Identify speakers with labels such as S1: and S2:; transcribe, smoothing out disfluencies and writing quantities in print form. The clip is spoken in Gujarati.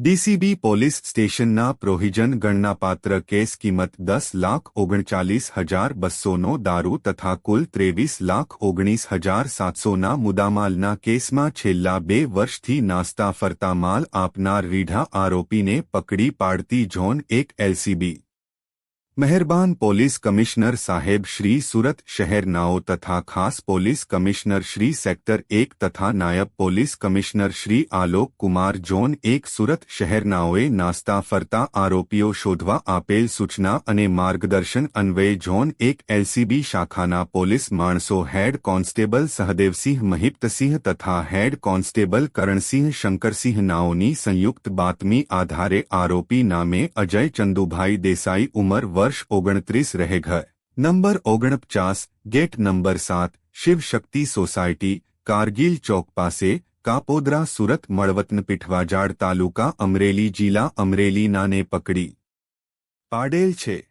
S1: ડીસીબી પોલીસ સ્ટેશનના પ્રોહિજન ગણનાપાત્ર કેસ કિંમત 10,39,200નો દારૂ તથા કુલ 23,19,700ના મુદ્દામાલના કેસમાં છેલ્લા 2 વર્ષથી નાસ્તા ફરતા માલ આપનાર રીઢા આરોપીને પકડી પાડતી ઝોન 1 એલસીબી મહેરબાન પોલીસ કમિશનર સાહેબ શ્રી સુરત શહેરનાઓ તથા ખાસ પોલીસ કમિશનર શ્રી સેક્ટર 1 તથા નાયબ police commissioner Shri Alok Kumar zone 1 Surat શહેરનાઓએ નાસ્તા ફરતા આરોપીઓ શોધવા આપેલ સૂચના અને માર્ગદર્શન અન્વયે ઝોન 1 એલસીબી શાખાના પોલીસ માણસો હેડ કોન્સ્ટેબલ સહદેવસિંહ મહિપ્તસિંહ તથા હેડ કોન્સ્ટેબલ કરણસિંહ શંકરસિંહ નાઓની સંયુક્ત બાતમી આધારે આરોપી નામે અજય ચંદુભાઈ દેસાઈ ઉંમર वर्ष 29 रहे घर number 49 gate number 7 Shiv Shakti society Kargil चौक पासे कापोद्रा सूरत मळवतन पीठवाजाड़ तालुका अमरेली जिला अमरेली नाने पकड़ी पाडेल छे।